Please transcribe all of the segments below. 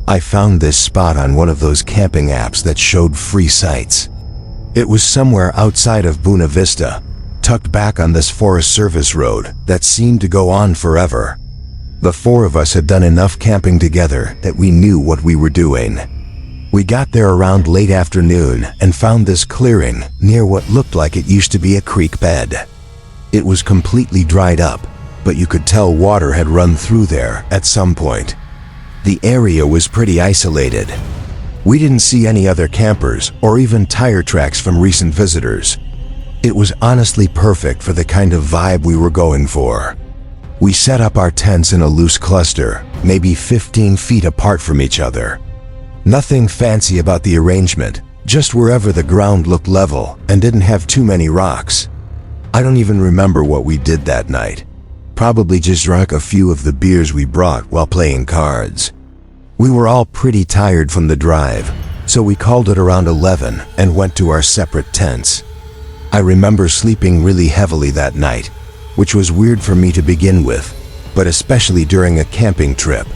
I found this spot on one of those camping apps that showed free sites. It was somewhere outside of Buena Vista, tucked back on this Forest Service road that seemed to go on forever. The four of us had done enough camping together that we knew what we were doing. We got there around late afternoon and found this clearing near what looked like it used to be a creek bed. It was completely dried up, but you could tell water had run through there at some point. The area was pretty isolated. We didn't see any other campers or even tire tracks from recent visitors. It was honestly perfect for the kind of vibe we were going for. We set up our tents in a loose cluster, maybe 15 feet apart from each other. Nothing fancy about the arrangement, just wherever the ground looked level and didn't have too many rocks. I don't even remember what we did that night. Probably just drank a few of the beers we brought while playing cards. We were all pretty tired from the drive, so we called it around 11 and went to our separate tents. I remember sleeping really heavily that night, which was weird for me to begin with, but especially during a camping trip.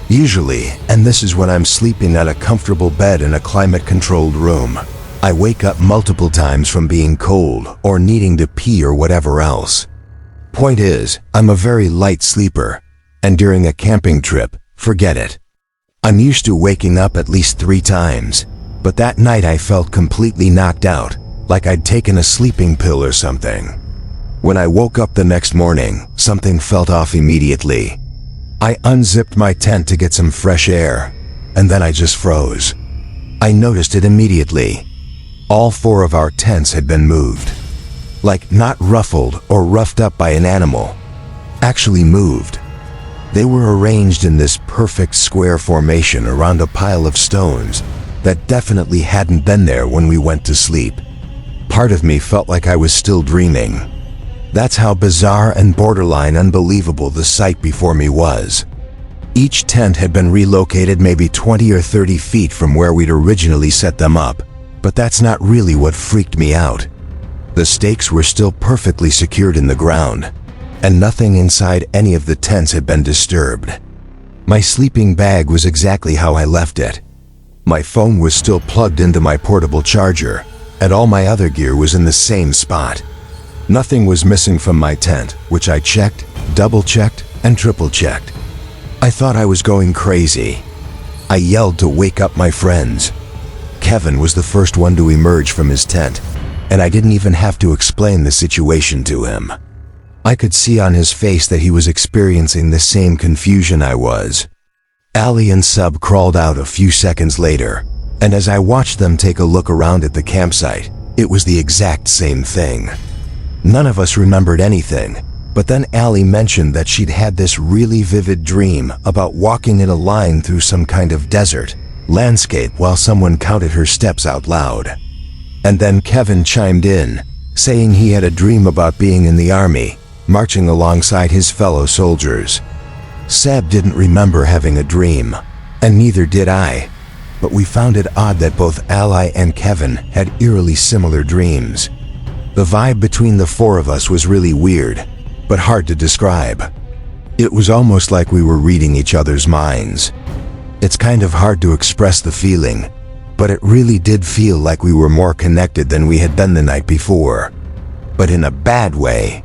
Usually, and this is when I'm sleeping at a comfortable bed in a climate-controlled room, I wake up multiple times from being cold or needing to pee or whatever else. Point is, I'm a very light sleeper, and during a camping trip, forget it. I'm used to waking up at least 3 times, but that night I felt completely knocked out, like I'd taken a sleeping pill or something. When I woke up the next morning, something felt off immediately. I unzipped my tent to get some fresh air, and then I just froze. I noticed it immediately. All 4 of our tents had been moved. Like not ruffled or roughed up by an animal. Actually moved. They were arranged in this perfect square formation around a pile of stones that definitely hadn't been there when we went to sleep. Part of me felt like I was still dreaming. That's how bizarre and borderline unbelievable the sight before me was. Each tent had been relocated maybe 20 or 30 feet from where we'd originally set them up, but that's not really what freaked me out. The stakes were still perfectly secured in the ground, and nothing inside any of the tents had been disturbed. My sleeping bag was exactly how I left it. My phone was still plugged into my portable charger, and all my other gear was in the same spot. Nothing was missing from my tent, which I checked, double-checked, and triple-checked. I thought I was going crazy. I yelled to wake up my friends. Kevin was the first one to emerge from his tent, and I didn't even have to explain the situation to him. I could see on his face that he was experiencing the same confusion I was. Allie and Sub crawled out a few seconds later, and as I watched them take a look around at the campsite, it was the exact same thing. None of us remembered anything, but then Allie mentioned that she'd had this really vivid dream about walking in a line through some kind of desert landscape while someone counted her steps out loud. And then Kevin chimed in, saying he had a dream about being in the army, marching alongside his fellow soldiers. Seb didn't remember having a dream, and neither did I, but we found it odd that both Ally and Kevin had eerily similar dreams. The vibe between the 4 of us was really weird, but hard to describe. It was almost like we were reading each other's minds. It's kind of hard to express the feeling, but it really did feel like we were more connected than we had been the night before. But in a bad way.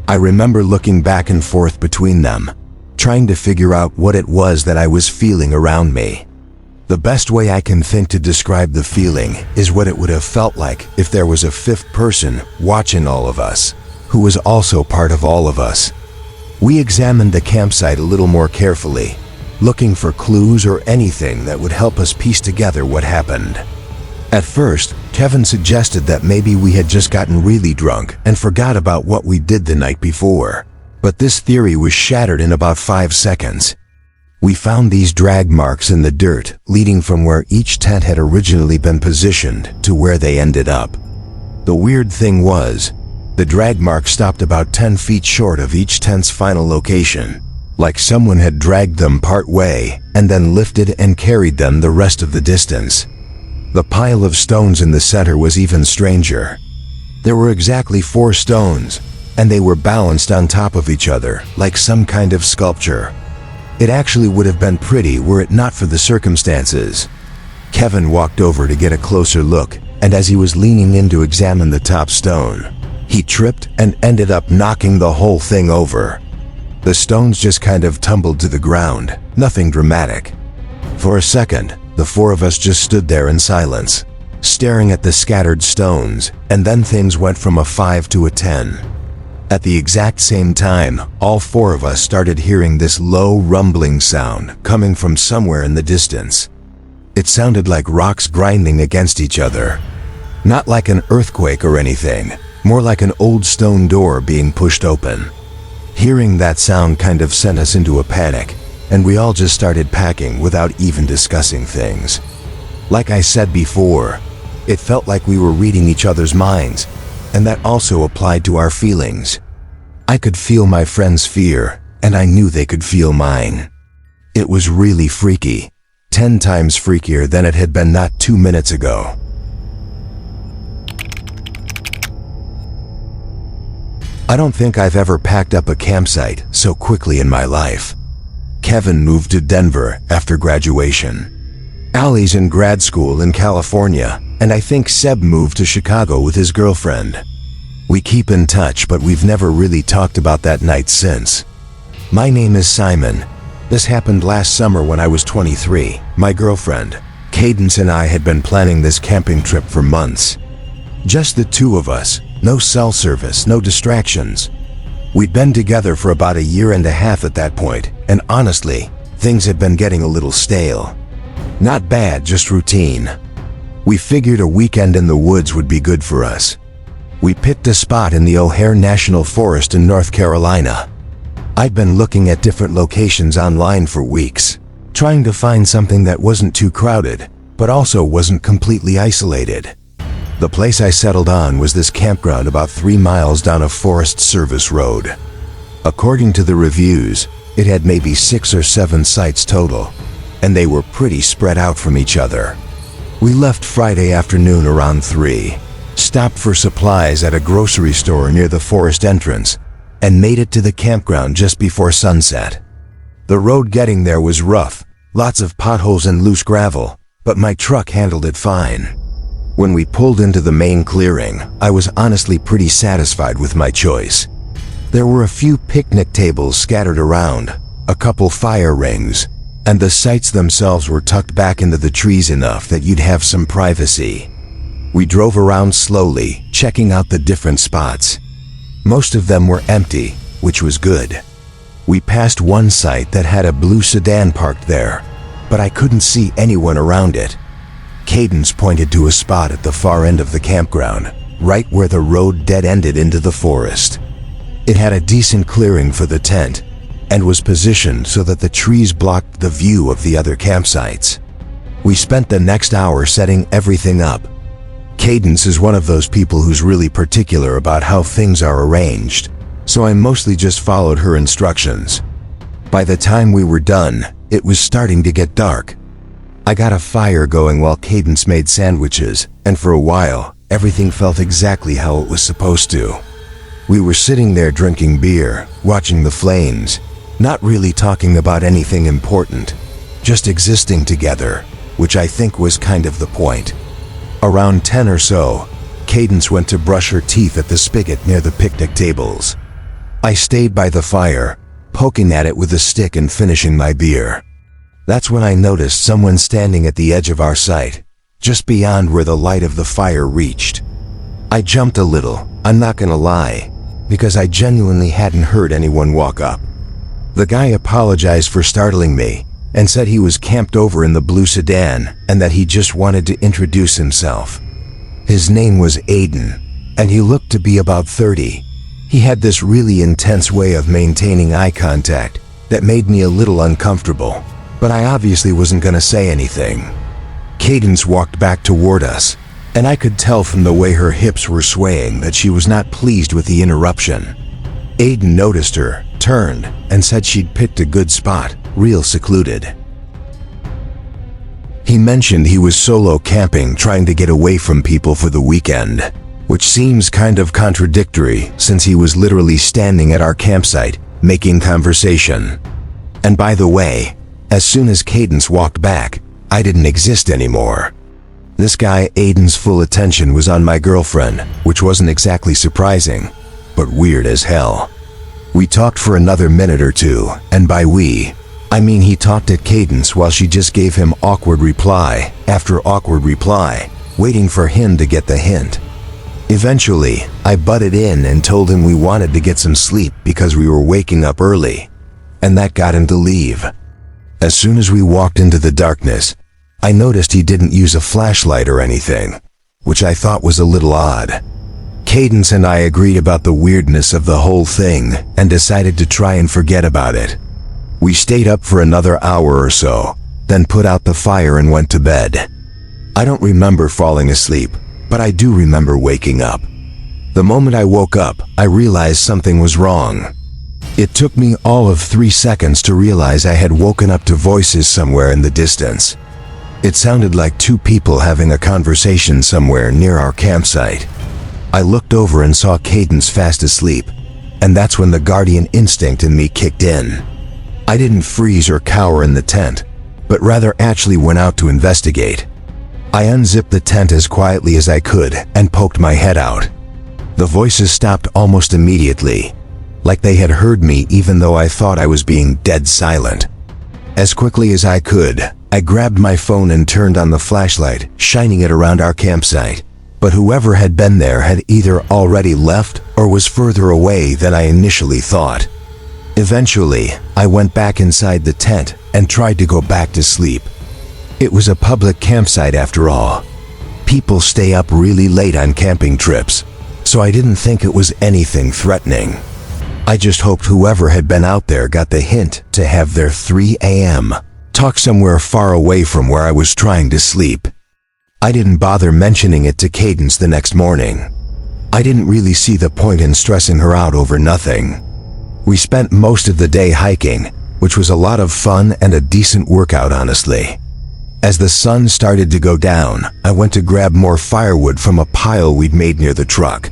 I remember looking back and forth between them, trying to figure out what it was that I was feeling around me. The best way I can think to describe the feeling is what it would have felt like if there was a 5th person watching all of us, who was also part of all of us. We examined the campsite a little more carefully, looking for clues or anything that would help us piece together what happened. At first, Kevin suggested that maybe we had just gotten really drunk and forgot about what we did the night before, but this theory was shattered in about 5 seconds. We found these drag marks in the dirt leading from where each tent had originally been positioned to where they ended up. The weird thing was, the drag marks stopped about 10 feet short of each tent's final location, like someone had dragged them part way and then lifted and carried them the rest of the distance. The pile of stones in the center was even stranger. There were exactly 4 stones, and they were balanced on top of each other like some kind of sculpture. It actually would have been pretty were it not for the circumstances. Kevin walked over to get a closer look, and as he was leaning in to examine the top stone, he tripped and ended up knocking the whole thing over. The stones just kind of tumbled to the ground, nothing dramatic. For a second, the four of us just stood there in silence, staring at the scattered stones, and then things went from a 5 to a 10. At the exact same time, all four of us started hearing this low rumbling sound coming from somewhere in the distance. It sounded like rocks grinding against each other. Not like an earthquake or anything, more like an old stone door being pushed open. Hearing that sound kind of sent us into a panic, and we all just started packing without even discussing things. Like I said before, it felt like we were reading each other's minds, and that also applied to our feelings. I could feel my friends' fear, and I knew they could feel mine. It was really freaky, 10 times freakier than it had been not 2 minutes ago. I don't think I've ever packed up a campsite so quickly in my life. Kevin moved to Denver after graduation. Allie's in grad school in California, and I think Seb moved to Chicago with his girlfriend. We keep in touch, but we've never really talked about that night since. My name is Simon. This happened last summer when I was 23. My girlfriend, Cadence, and I had been planning this camping trip for months. Just the two of us, no cell service, no distractions. We'd been together for about 1.5 years at that point, and honestly, things had been getting a little stale. Not bad, just routine. We figured a weekend in the woods would be good for us. We picked a spot in the O'Hare National Forest in North Carolina. I'd been looking at different locations online for weeks, trying to find something that wasn't too crowded, but also wasn't completely isolated. The place I settled on was this campground about 3 miles down a Forest Service road. According to the reviews, it had maybe 6 or 7 sites total, and they were pretty spread out from each other. We left Friday afternoon around 3, stopped for supplies at a grocery store near the forest entrance, and made it to the campground just before sunset. The road getting there was rough, lots of potholes and loose gravel, but my truck handled it fine. When we pulled into the main clearing, I was honestly pretty satisfied with my choice. There were a few picnic tables scattered around, a couple fire rings, and the sites themselves were tucked back into the trees enough that you'd have some privacy. We drove around slowly, checking out the different spots. Most of them were empty, which was good. We passed one site that had a blue sedan parked there, but I couldn't see anyone around it. Cadence pointed to a spot at the far end of the campground, right where the road dead-ended into the forest. It had a decent clearing for the tent, and was positioned so that the trees blocked the view of the other campsites. We spent the next hour setting everything up. Cadence is one of those people who's really particular about how things are arranged, so I mostly just followed her instructions. By the time we were done, it was starting to get dark. I got a fire going while Cadence made sandwiches, and for a while, everything felt exactly how it was supposed to. We were sitting there drinking beer, watching the flames, not really talking about anything important, just existing together, which I think was kind of the point. Around 10 or so, Cadence went to brush her teeth at the spigot near the picnic tables. I stayed by the fire, poking at it with a stick and finishing my beer. That's when I noticed someone standing at the edge of our site, just beyond where the light of the fire reached. I jumped a little, I'm not gonna lie, because I genuinely hadn't heard anyone walk up. The guy apologized for startling me and said he was camped over in the blue sedan and that he just wanted to introduce himself. His name was Aiden, and he looked to be about 30. He had this really intense way of maintaining eye contact that made me a little uncomfortable, but I obviously wasn't gonna say anything. Cadence walked back toward us, and I could tell from the way her hips were swaying that she was not pleased with the interruption. Aiden noticed her, turned, and said she'd picked a good spot, real secluded. He mentioned he was solo camping, trying to get away from people for the weekend, which seems kind of contradictory since he was literally standing at our campsite, making conversation. And by the way, as soon as Cadence walked back, I didn't exist anymore. This guy Aiden's full attention was on my girlfriend, which wasn't exactly surprising, but weird as hell. We talked for another minute or two, and by we, I mean he talked at Cadence while she just gave him awkward reply after awkward reply, waiting for him to get the hint. Eventually, I butted in and told him we wanted to get some sleep because we were waking up early, and that got him to leave. As soon as we walked into the darkness, I noticed he didn't use a flashlight or anything, which I thought was a little odd. Cadence and I agreed about the weirdness of the whole thing and decided to try and forget about it. We stayed up for another hour or so, then put out the fire and went to bed. I don't remember falling asleep, but I do remember waking up. The moment I woke up, I realized something was wrong. It took me all of 3 seconds to realize I had woken up to voices somewhere in the distance. It sounded like 2 people having a conversation somewhere near our campsite. I looked over and saw Cadence fast asleep, and that's when the guardian instinct in me kicked in. I didn't freeze or cower in the tent, but rather actually went out to investigate. I unzipped the tent as quietly as I could and poked my head out. The voices stopped almost immediately, like they had heard me even though I thought I was being dead silent. As quickly as I could, I grabbed my phone and turned on the flashlight, shining it around our campsite. But whoever had been there had either already left or was further away than I initially thought. Eventually, I went back inside the tent and tried to go back to sleep. It was a public campsite after all. People stay up really late on camping trips, so I didn't think it was anything threatening. I just hoped whoever had been out there got the hint to have their 3 a.m. talk somewhere far away from where I was trying to sleep. I didn't bother mentioning it to Cadence the next morning. I didn't really see the point in stressing her out over nothing. We spent most of the day hiking, which was a lot of fun and a decent workout, honestly. As the sun started to go down, I went to grab more firewood from a pile we'd made near the truck.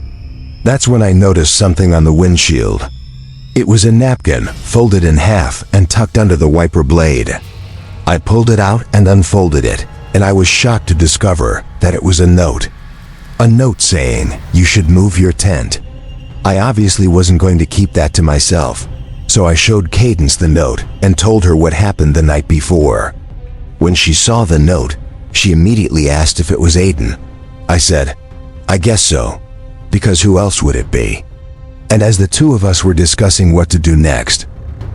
That's when I noticed something on the windshield. It was a napkin, folded in half and tucked under the wiper blade. I pulled it out and unfolded it, and I was shocked to discover that it was a note. A note saying, "You should move your tent." I obviously wasn't going to keep that to myself, so I showed Cadence the note and told her what happened the night before. When she saw the note, she immediately asked if it was Aiden. I said, "I guess so, because who else would it be?" And as the two of us were discussing what to do next,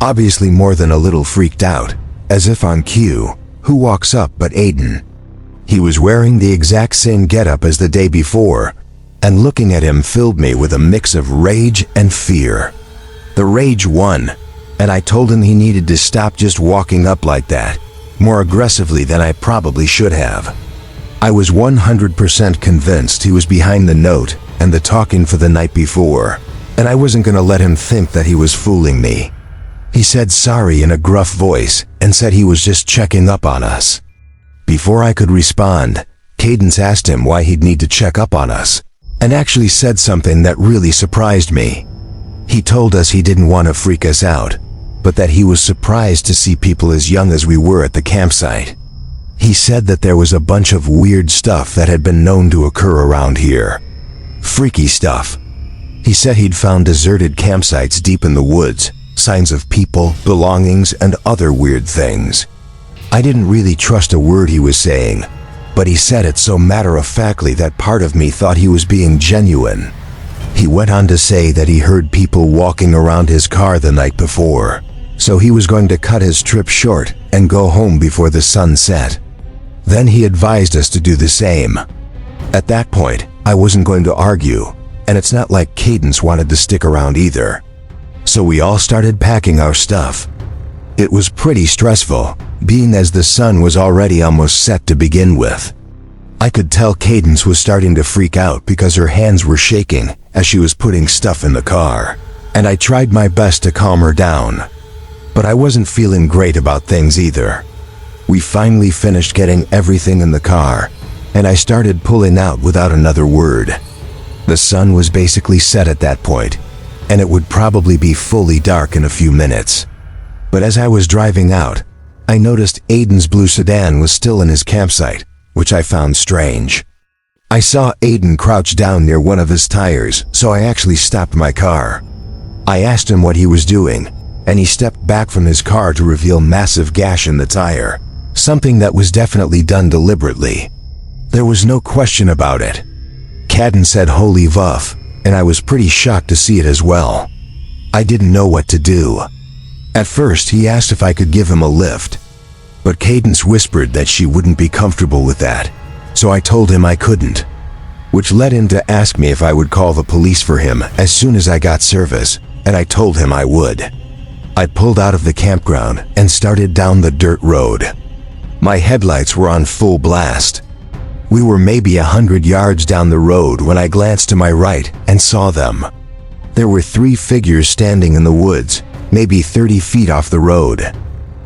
obviously more than a little freaked out, as if on cue, who walks up but Aiden? He was wearing the exact same getup as the day before, and looking at him filled me with a mix of rage and fear. The rage won, and I told him he needed to stop just walking up like that, more aggressively than I probably should have. I was 100% convinced he was behind the note and the talking for the night before, and I wasn't going to let him think that he was fooling me. He said sorry in a gruff voice and said he was just checking up on us. Before I could respond, Cadence asked him why he'd need to check up on us, and actually said something that really surprised me. He told us he didn't want to freak us out, but that he was surprised to see people as young as we were at the campsite. He said that there was a bunch of weird stuff that had been known to occur around here. Freaky stuff. He said he'd found deserted campsites deep in the woods, signs of people, belongings, and other weird things. I didn't really trust a word he was saying, but he said it so matter-of-factly that part of me thought he was being genuine. He went on to say that he heard people walking around his car the night before, so he was going to cut his trip short and go home before the sun set. Then he advised us to do the same. At that point, I wasn't going to argue, and it's not like Cadence wanted to stick around either. So we all started packing our stuff. It was pretty stressful, being as the sun was already almost set to begin with. I could tell Cadence was starting to freak out because her hands were shaking as she was putting stuff in the car, and I tried my best to calm her down. But I wasn't feeling great about things either. We finally finished getting everything in the car, and I started pulling out without another word. The sun was basically set at that point, and it would probably be fully dark in a few minutes. But as I was driving out, I noticed Aiden's blue sedan was still in his campsite, which I found strange. I saw Aiden crouch down near one of his tires, so I actually stopped my car. I asked him what he was doing, and he stepped back from his car to reveal massive gash in the tire, something that was definitely done deliberately. There was no question about it. Cadden said holy vuff, and I was pretty shocked to see it as well. I didn't know what to do. At first, he asked if I could give him a lift, but Cadence whispered that she wouldn't be comfortable with that, so I told him I couldn't, which led him to ask me if I would call the police for him as soon as I got service, and I told him I would. I pulled out of the campground and started down the dirt road. My headlights were on full blast. We were maybe 100 yards down the road when I glanced to my right and saw them. There were 3 figures standing in the woods, maybe 30 feet off the road.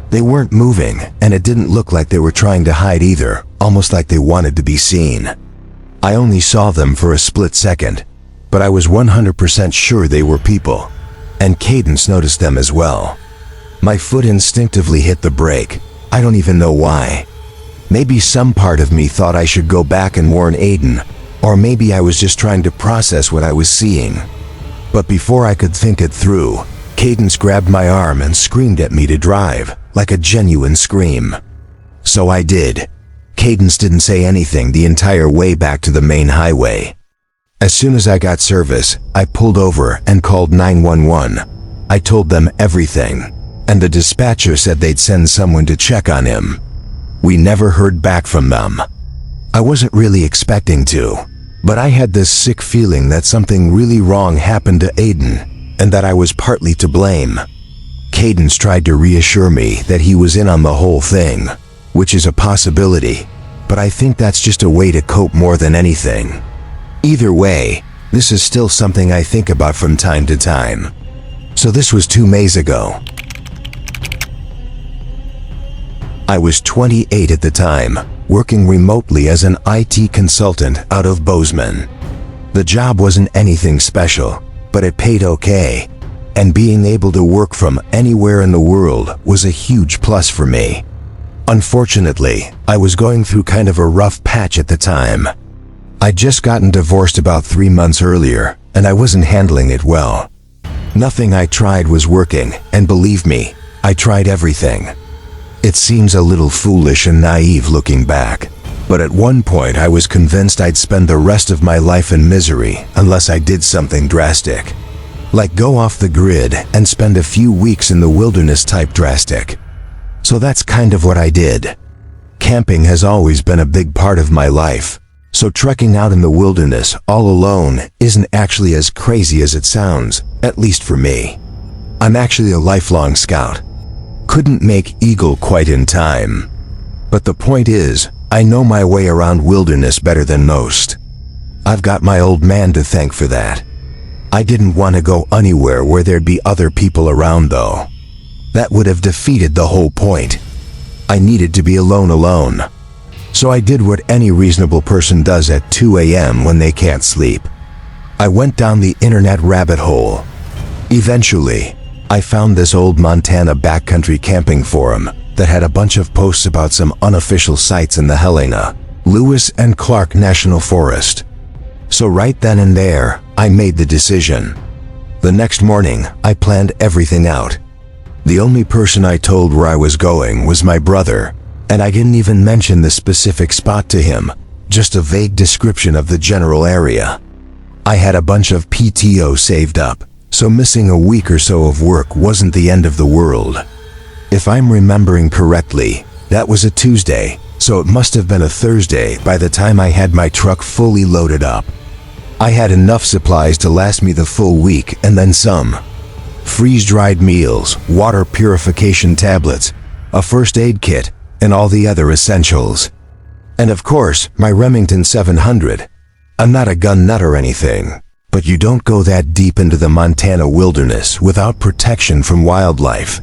They weren't moving, and it didn't look like they were trying to hide either, almost like they wanted to be seen. I only saw them for a split second, but I was 100% sure they were people, and Cadence noticed them as well. My foot instinctively hit the brake. I don't even know why. Maybe some part of me thought I should go back and warn Aiden, or maybe I was just trying to process what I was seeing. But before I could think it through, Cadence grabbed my arm and screamed at me to drive, like a genuine scream. So I did. Cadence didn't say anything the entire way back to the main highway. As soon as I got service, I pulled over and called 911. I told them everything, and the dispatcher said they'd send someone to check on him. We never heard back from them. I wasn't really expecting to, but I had this sick feeling that something really wrong happened to Aiden, and that I was partly to blame. Cadence tried to reassure me that he was in on the whole thing, which is a possibility, but I think that's just a way to cope more than anything. Either way, this is still something I think about from time to time. So this was 2 Mays ago. I was 28 at the time, working remotely as an IT consultant out of Bozeman. The job wasn't anything special, but it paid okay, and being able to work from anywhere in the world was a huge plus for me. Unfortunately, I was going through kind of a rough patch at the time. I'd just gotten divorced about 3 months earlier, and I wasn't handling it well. Nothing I tried was working, and believe me, I tried everything. It seems a little foolish and naive looking back, but at one point I was convinced I'd spend the rest of my life in misery unless I did something drastic. Like go off the grid and spend a few weeks in the wilderness type drastic. So that's kind of what I did. Camping has always been a big part of my life, so trekking out in the wilderness all alone isn't actually as crazy as it sounds, at least for me. I'm actually a lifelong scout. Couldn't make Eagle quite in time. But the point is, I know my way around wilderness better than most. I've got my old man to thank for that. I didn't want to go anywhere where there'd be other people around though. That would have defeated the whole point. I needed to be alone. So I did what any reasonable person does at 2 a.m. when they can't sleep. I went down the internet rabbit hole. Eventually, I found this old Montana backcountry camping forum that had a bunch of posts about some unofficial sites in the Helena, Lewis and Clark National Forest. So right then and there, I made the decision. The next morning, I planned everything out. The only person I told where I was going was my brother, and I didn't even mention the specific spot to him, just a vague description of the general area. I had a bunch of PTO saved up, so missing a week or so of work wasn't the end of the world. If I'm remembering correctly, that was a Tuesday, so it must have been a Thursday by the time I had my truck fully loaded up. I had enough supplies to last me the full week and then some. Freeze-dried meals, water purification tablets, a first aid kit, and all the other essentials. And of course, my Remington 700. I'm not a gun nut or anything, but you don't go that deep into the Montana wilderness without protection from wildlife.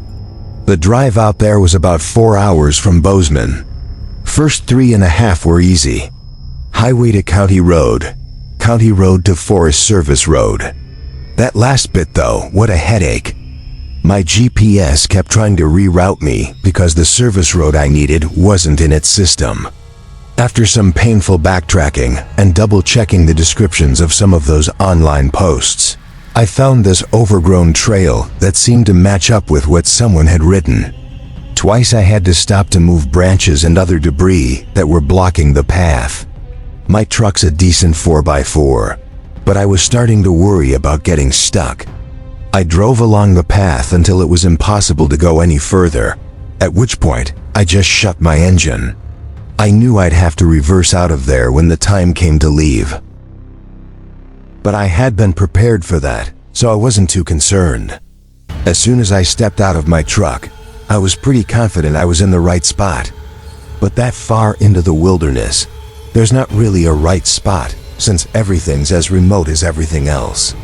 The drive out there was about 4 hours from Bozeman. First 3.5 were easy. Highway to County Road to Forest Service Road. That last bit though, what a headache. My GPS kept trying to reroute me because the service road I needed wasn't in its system. After some painful backtracking and double-checking the descriptions of some of those online posts, I found this overgrown trail that seemed to match up with what someone had written. Twice I had to stop to move branches and other debris that were blocking the path. My truck's a decent 4x4, but I was starting to worry about getting stuck. I drove along the path until it was impossible to go any further, at which point I just shut my engine. I knew I'd have to reverse out of there when the time came to leave. But I had been prepared for that, so I wasn't too concerned. As soon as I stepped out of my truck, I was pretty confident I was in the right spot. But that far into the wilderness, there's not really a right spot, since everything's as remote as everything else.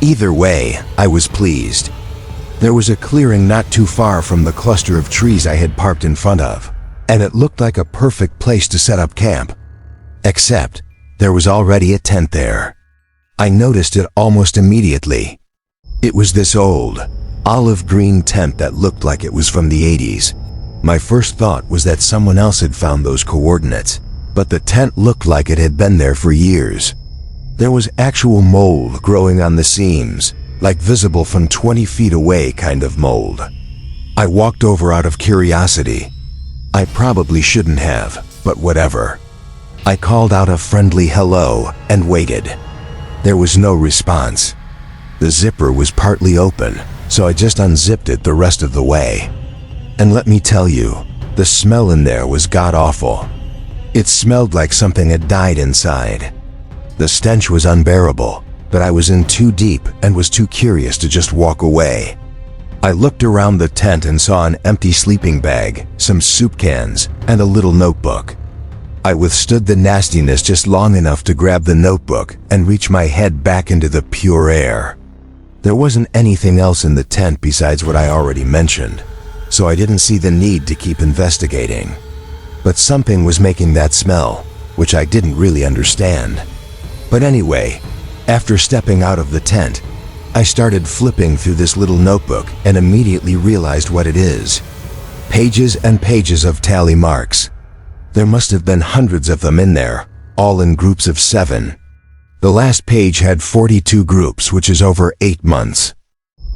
Either way, I was pleased. There was a clearing not too far from the cluster of trees I had parked in front of, and it looked like a perfect place to set up camp. Except, there was already a tent there. I noticed it almost immediately. It was this old, olive green tent that looked like it was from the 80s. My first thought was that someone else had found those coordinates, but the tent looked like it had been there for years. There was actual mold growing on the seams, like visible from 20 feet away kind of mold. I walked over out of curiosity. I probably shouldn't have, but whatever. I called out a friendly hello and waited. There was no response. The zipper was partly open, so I just unzipped it the rest of the way. And let me tell you, the smell in there was god-awful. It smelled like something had died inside. The stench was unbearable, but I was in too deep and was too curious to just walk away. I looked around the tent and saw an empty sleeping bag, some soup cans, and a little notebook. I withstood the nastiness just long enough to grab the notebook and reach my head back into the pure air. There wasn't anything else in the tent besides what I already mentioned, so I didn't see the need to keep investigating. But something was making that smell, which I didn't really understand. But anyway, after stepping out of the tent, I started flipping through this little notebook and immediately realized what it is. Pages and pages of tally marks. There must have been hundreds of them in there, all in groups of 7. The last page had 42 groups, which is over 8 months.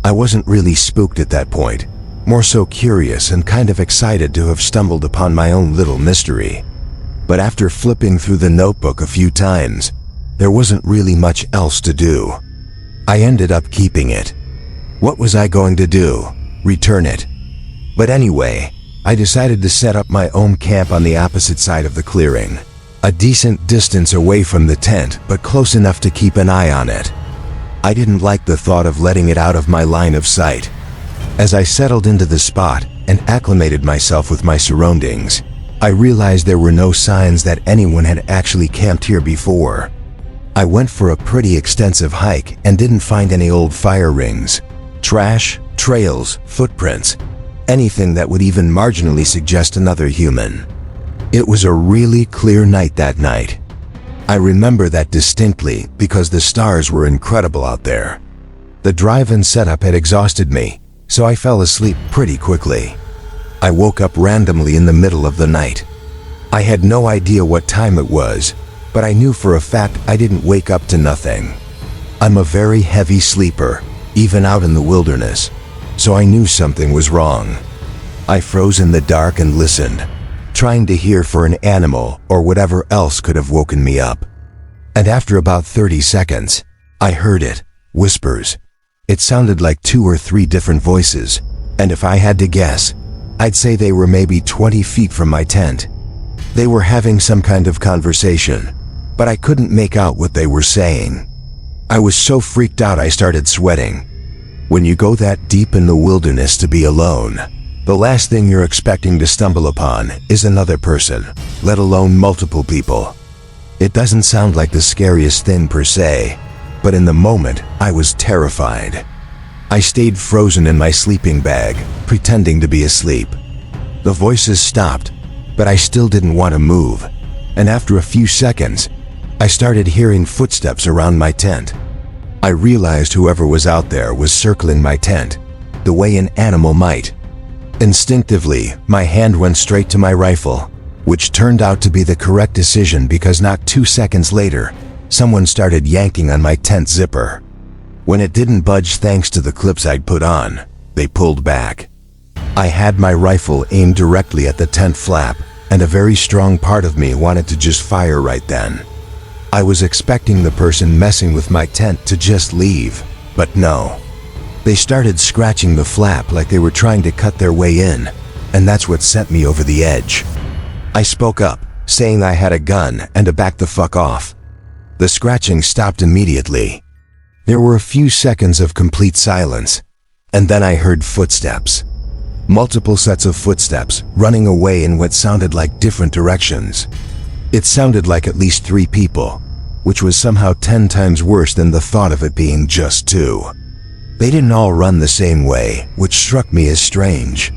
I wasn't really spooked at that point, more so curious and kind of excited to have stumbled upon my own little mystery. But after flipping through the notebook a few times, there wasn't really much else to do. I ended up keeping it. What was I going to do? Return it? But anyway, I decided to set up my own camp on the opposite side of the clearing, a decent distance away from the tent, but close enough to keep an eye on it. I didn't like the thought of letting it out of my line of sight. As I settled into the spot and acclimated myself with my surroundings, I realized there were no signs that anyone had actually camped here before. I went for a pretty extensive hike and didn't find any old fire rings, trash, trails, footprints, anything that would even marginally suggest another human. It was a really clear night that night. I remember that distinctly because the stars were incredible out there. The drive and setup had exhausted me, so I fell asleep pretty quickly. I woke up randomly in the middle of the night. I had no idea what time it was, but I knew for a fact I didn't wake up to nothing. I'm a very heavy sleeper, even out in the wilderness, so I knew something was wrong. I froze in the dark and listened, trying to hear for an animal or whatever else could have woken me up. And after about 30 seconds, I heard it, whispers. It sounded like 2 or 3 different voices, and if I had to guess, I'd say they were maybe 20 feet from my tent. They were having some kind of conversation, but I couldn't make out what they were saying. I was so freaked out I started sweating. When you go that deep in the wilderness to be alone, the last thing you're expecting to stumble upon is another person, let alone multiple people. It doesn't sound like the scariest thing per se, but in the moment, I was terrified. I stayed frozen in my sleeping bag, pretending to be asleep. The voices stopped, but I still didn't want to move, and after a few seconds, I started hearing footsteps around my tent. I realized whoever was out there was circling my tent, the way an animal might. Instinctively, my hand went straight to my rifle, which turned out to be the correct decision because not 2 seconds later, someone started yanking on my tent zipper. When it didn't budge thanks to the clips I'd put on, they pulled back. I had my rifle aimed directly at the tent flap, and a very strong part of me wanted to just fire right then. I was expecting the person messing with my tent to just leave, but no. They started scratching the flap like they were trying to cut their way in, and that's what sent me over the edge. I spoke up, saying I had a gun and to back the fuck off. The scratching stopped immediately. There were a few seconds of complete silence, and then I heard footsteps. Multiple sets of footsteps running away in what sounded like different directions. It sounded like at least 3 people, which was somehow 10 times worse than the thought of it being just 2. They didn't all run the same way, which struck me as strange.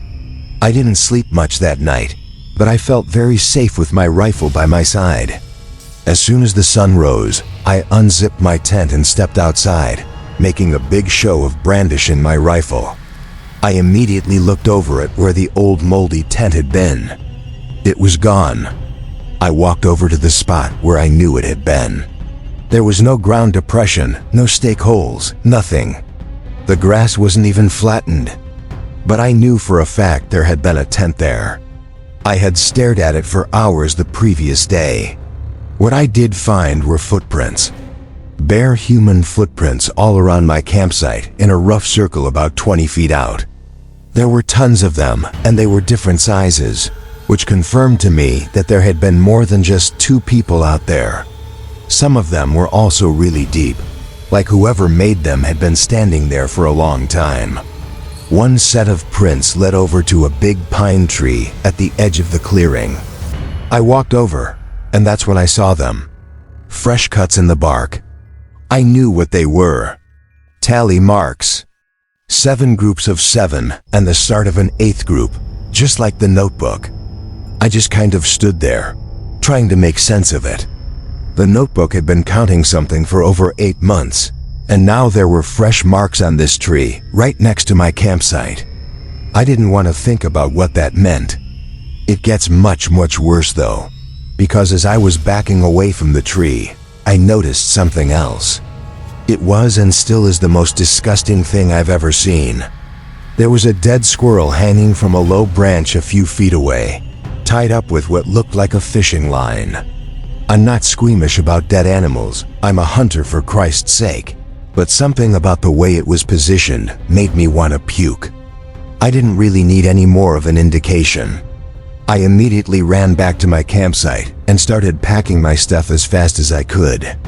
I didn't sleep much that night, but I felt very safe with my rifle by my side. As soon as the sun rose, I unzipped my tent and stepped outside, making a big show of brandishing my rifle. I immediately looked over at where the old moldy tent had been. It was gone. I walked over to the spot where I knew it had been. There was no ground depression, no stake holes, nothing. The grass wasn't even flattened. But I knew for a fact there had been a tent there. I had stared at it for hours the previous day. What I did find were footprints. Bare human footprints all around my campsite in a rough circle about 20 feet out. There were tons of them, and they were different sizes, which confirmed to me that there had been more than just 2 people out there. Some of them were also really deep, like whoever made them had been standing there for a long time. One set of prints led over to a big pine tree at the edge of the clearing. I walked over, and that's when I saw them. Fresh cuts in the bark. I knew what they were. Tally marks. 7 groups of 7 and the start of an 8th group, just like the notebook. I just kind of stood there, trying to make sense of it. The notebook had been counting something for over 8 months, and now there were fresh marks on this tree right next to my campsite. I didn't want to think about what that meant. It gets much worse though, because as I was backing away from the tree, I noticed something else. It was and still is the most disgusting thing I've ever seen. There was a dead squirrel hanging from a low branch a few feet away, tied up with what looked like a fishing line. I'm not squeamish about dead animals, I'm a hunter for Christ's sake, but something about the way it was positioned made me want to puke. I didn't really need any more of an indication. I immediately ran back to my campsite and started packing my stuff as fast as I could.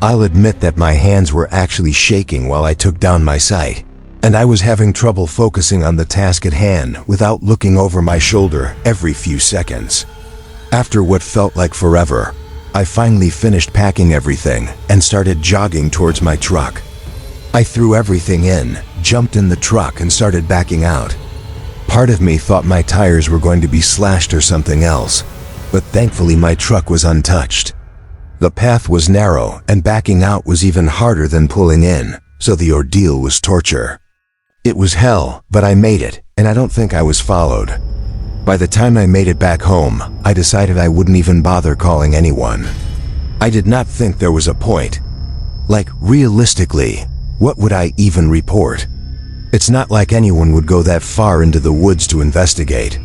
I'll admit that my hands were actually shaking while I took down my sight, and I was having trouble focusing on the task at hand without looking over my shoulder every few seconds. After what felt like forever, I finally finished packing everything and started jogging towards my truck. I threw everything in, jumped in the truck and started backing out. Part of me thought my tires were going to be slashed or something else, but thankfully my truck was untouched. The path was narrow and backing out was even harder than pulling in, so the ordeal was torture. It was hell, but I made it, and I don't think I was followed. By the time I made it back home, I decided I wouldn't even bother calling anyone. I did not think there was a point. Like, realistically, what would I even report? It's not like anyone would go that far into the woods to investigate.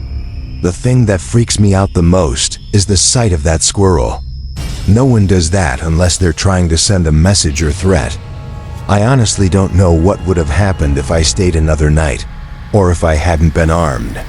The thing that freaks me out the most is the sight of that squirrel. No one does that unless they're trying to send a message or threat. I honestly don't know what would have happened if I stayed another night, or if I hadn't been armed.